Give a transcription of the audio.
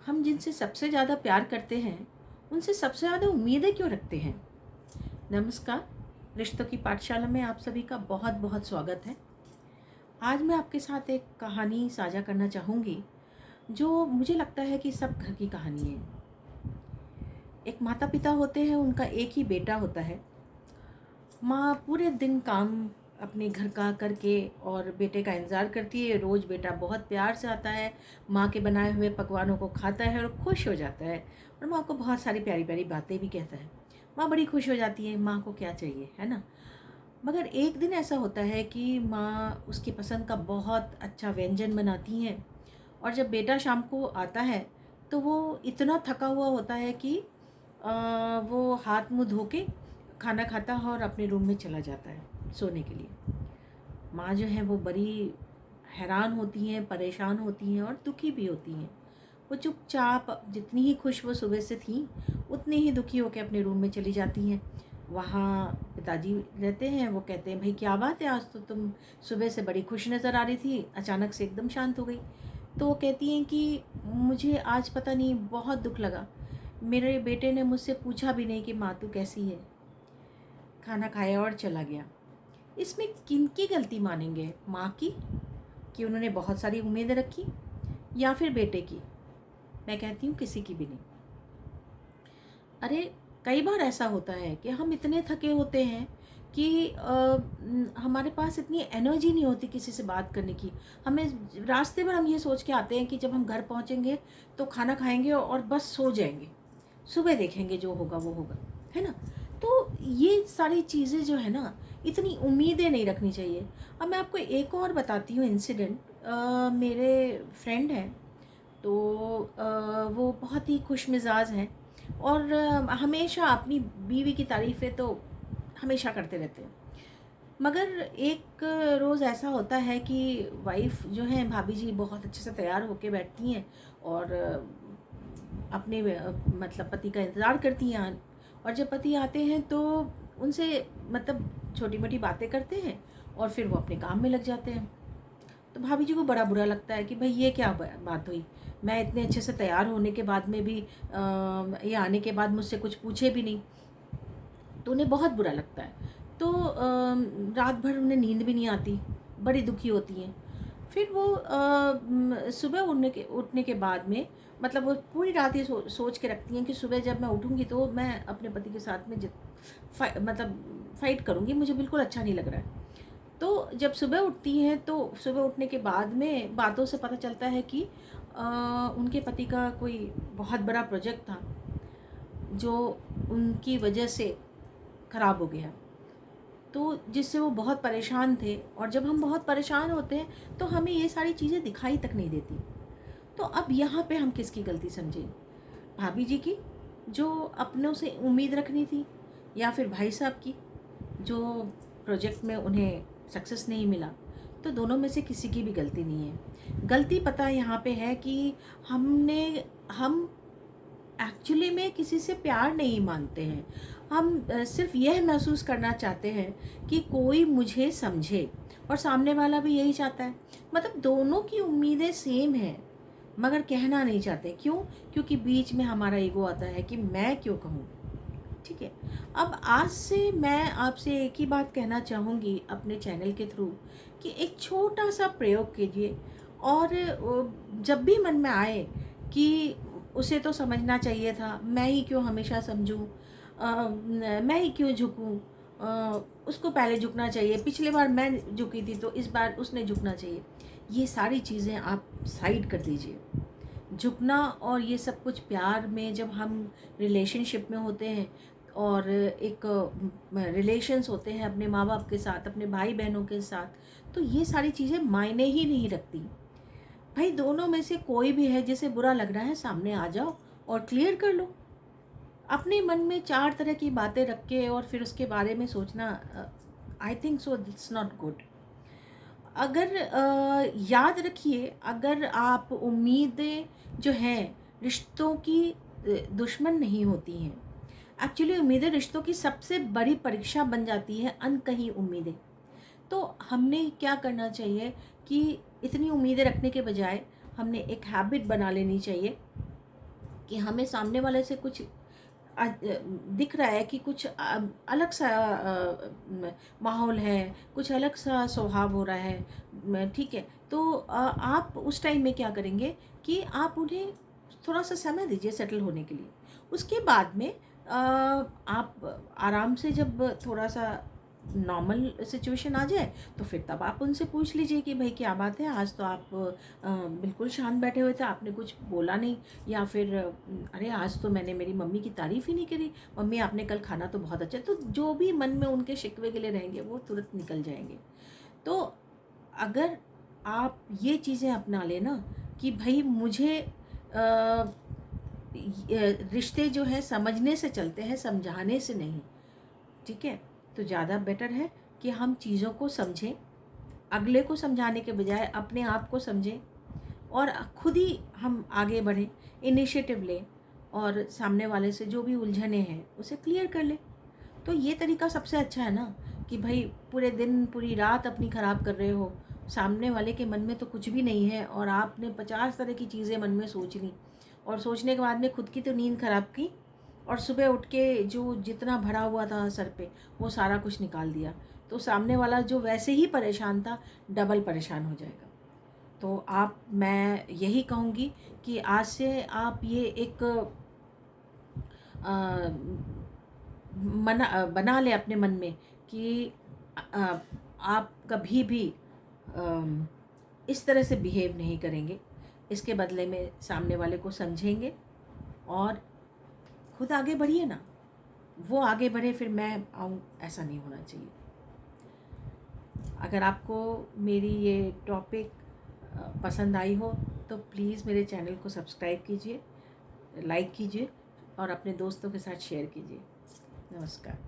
हम जिनसे सबसे ज़्यादा प्यार करते हैं उनसे सबसे ज़्यादा उम्मीदें क्यों रखते हैं। नमस्कार, रिश्तों की पाठशाला में आप सभी का बहुत बहुत स्वागत है। आज मैं आपके साथ एक कहानी साझा करना चाहूँगी जो मुझे लगता है कि सब घर की कहानी है। एक माता पिता होते हैं, उनका एक ही बेटा होता है। माँ पूरे दिन काम अपने घर का करके और बेटे का इंतज़ार करती है। रोज़ बेटा बहुत प्यार से आता है, माँ के बनाए हुए पकवानों को खाता है और खुश हो जाता है और माँ को बहुत सारी प्यारी प्यारी बातें भी कहता है। माँ बड़ी खुश हो जाती है, माँ को क्या चाहिए, है ना। मगर एक दिन ऐसा होता है कि माँ उसकी पसंद का बहुत अच्छा व्यंजन बनाती हैं और जब बेटा शाम को आता है तो वो इतना थका हुआ होता है कि वो हाथ मुँह धो के खाना खाता है और अपने रूम में चला जाता है सोने के लिए। माँ जो है वो बड़ी हैरान होती हैं, परेशान होती हैं और दुखी भी होती हैं। वो चुपचाप जितनी ही खुश वो सुबह से थीं, उतनी ही दुखी होकर अपने रूम में चली जाती हैं। वहाँ पिताजी रहते हैं, वो कहते हैं, भाई क्या बात है, आज तो तुम सुबह से बड़ी खुश नज़र आ रही थी, अचानक से एकदम शांत हो गई। तो वो कहती हैं कि मुझे आज पता नहीं बहुत दुख लगा। मेरे बेटे ने मुझसे पूछा भी नहीं कि माँ तू कैसी है, खाना खाया और चला गया। इसमें किनकी गलती मानेंगे, माँ की कि उन्होंने बहुत सारी उम्मीदें रखी, या फिर बेटे की। मैं कहती हूँ किसी की भी नहीं। अरे कई बार ऐसा होता है कि हम इतने थके होते हैं कि हमारे पास इतनी एनर्जी नहीं होती किसी से बात करने की। हमें रास्ते में हम ये सोच के आते हैं कि जब हम घर पहुँचेंगे तो खाना खाएंगे और बस सो जाएंगे, सुबह देखेंगे जो होगा वो होगा, है ना। तो ये सारी चीज़ें जो है ना, इतनी उम्मीदें नहीं रखनी चाहिए। अब मैं आपको एक और बताती हूँ इंसिडेंट। मेरे फ्रेंड हैं, तो वो बहुत ही खुश मिजाज हैं और हमेशा अपनी बीवी की तारीफ़ें तो हमेशा करते रहते हैं। मगर एक रोज़ ऐसा होता है कि वाइफ़ जो है, भाभी जी, बहुत अच्छे से तैयार होके बैठती हैं और अपने मतलब पति का इंतज़ार करती हैं। और जब पति आते हैं तो उनसे मतलब छोटी मोटी बातें करते हैं और फिर वो अपने काम में लग जाते हैं। तो भाभी जी को बड़ा बुरा लगता है कि भाई ये क्या बात हुई, मैं इतने अच्छे से तैयार होने के बाद में भी ये आने के बाद मुझसे कुछ पूछे भी नहीं। तो उन्हें बहुत बुरा लगता है। तो रात भर उन्हें नींद भी नहीं आती, बड़ी दुखी होती हैं। फिर वो सुबह उठने के बाद में मतलब वो पूरी रात ये सोच के रखती हैं कि सुबह जब मैं उठूँगी तो मैं अपने पति के साथ में मतलब फ़ाइट करूँगी, मुझे बिल्कुल अच्छा नहीं लग रहा है। तो जब सुबह उठती हैं तो सुबह उठने के बाद में बातों से पता चलता है कि उनके पति का कोई बहुत बड़ा प्रोजेक्ट था जो उनकी वजह से ख़राब हो गया। तो जिससे वो बहुत परेशान थे और जब हम बहुत परेशान होते हैं तो हमें ये सारी चीज़ें दिखाई तक नहीं देती। तो अब यहाँ पे हम किसकी गलती समझें? भाभी जी की, जो अपनों से उम्मीद रखनी थी, या फिर भाई साहब की, जो प्रोजेक्ट में उन्हें सक्सेस नहीं मिला। तो दोनों में से किसी की भी गलती नहीं है। गलती पता यहाँ पे है कि हम एक्चुअली में किसी से प्यार नहीं मांगते हैं। हम सिर्फ़ यह महसूस करना चाहते हैं कि कोई मुझे समझे, और सामने वाला भी यही चाहता है। मतलब दोनों की उम्मीदें सेम हैं, मगर कहना नहीं चाहते। क्यों? क्योंकि बीच में हमारा ईगो आता है कि मैं क्यों कहूँ? ठीक है। अब आज से मैं आपसे एक ही बात कहना चाहूँगी अपने चैनल के थ्रू, कि एक छोटा-सा प्रयोग कीजिए और जब भी मन में आए कि उसे तो समझना चाहिए था, मैं ही क्यों हमेशा समझूँ, मैं ही क्यों झुकूँ, उसको पहले झुकना चाहिए, पिछली बार मैं झुकी थी तो इस बार उसने झुकना चाहिए। ये सारी चीज़ें आप साइड कर दीजिए। झुकना और ये सब कुछ प्यार में, जब हम रिलेशनशिप में होते हैं और एक रिलेशंस होते हैं अपने माँ बाप के साथ, अपने भाई बहनों के साथ, तो ये सारी चीज़ें मायने ही नहीं रखती। भाई दोनों में से कोई भी है, जिसे बुरा लग रहा है, सामने आ जाओ और क्लियर कर लो। अपने मन में चार तरह की बातें रख के और फिर उसके बारे में सोचना, I think so it's not good. अगर याद रखिए, अगर आप उम्मीदें जो हैं रिश्तों की दुश्मन नहीं होती हैं। एक्चुअली उम्मीदें रिश्तों की सबसे बड़ी परीक्षा बन जाती है, अनकही उम्मीदें। तो हमने क्या करना चाहिए कि इतनी उम्मीदें रखने के बजाय हमने एक हैबिट बना लेनी चाहिए कि हमें सामने वाले से कुछ दिख रहा है कि कुछ अलग सा माहौल है, कुछ अलग सा स्वभाव हो रहा है, ठीक है। तो आप उस टाइम में क्या करेंगे कि आप उन्हें थोड़ा सा समय दीजिए सेटल होने के लिए। उसके बाद में आप आराम से जब थोड़ा सा नॉर्मल सिचुएशन आ जाए तो फिर तब आप उनसे पूछ लीजिए कि भाई क्या बात है, आज तो आप बिल्कुल शांत बैठे हुए थे, आपने कुछ बोला नहीं। या फिर अरे आज तो मैंने मेरी मम्मी की तारीफ़ ही नहीं करी, मम्मी आपने कल खाना तो बहुत अच्छा। तो जो भी मन में उनके शिकवे के लिए रहेंगे वो तुरंत निकल जाएंगे। तो अगर आप ये चीज़ें अपना लेना कि भाई मुझे रिश्ते जो है समझने से चलते हैं, समझाने से नहीं, ठीक है। तो ज़्यादा बेटर है कि हम चीज़ों को समझें, अगले को समझाने के बजाय अपने आप को समझें और खुद ही हम आगे बढ़ें, इनिशिएटिव लें और सामने वाले से जो भी उलझने हैं उसे क्लियर कर लें। तो ये तरीका सबसे अच्छा है ना, कि भाई पूरे दिन पूरी रात अपनी ख़राब कर रहे हो, सामने वाले के मन में तो कुछ भी नहीं है और आपने 50 तरह की चीज़ें मन में सोच ली और सोचने के बाद में खुद की तो नींद ख़राब की और सुबह उठ के जो जितना भरा हुआ था सर पे वो सारा कुछ निकाल दिया। तो सामने वाला जो वैसे ही परेशान था डबल परेशान हो जाएगा। तो मैं यही कहूँगी कि आज से आप ये एक बना ले अपने मन में कि आप कभी भी इस तरह से बिहेव नहीं करेंगे। इसके बदले में सामने वाले को समझेंगे और खुद आगे बढ़िए ना, वो आगे बढ़े फिर मैं आऊँ, ऐसा नहीं होना चाहिए। अगर आपको मेरी ये टॉपिक पसंद आई हो तो प्लीज़ मेरे चैनल को सब्सक्राइब कीजिए, लाइक कीजिए और अपने दोस्तों के साथ शेयर कीजिए। नमस्कार।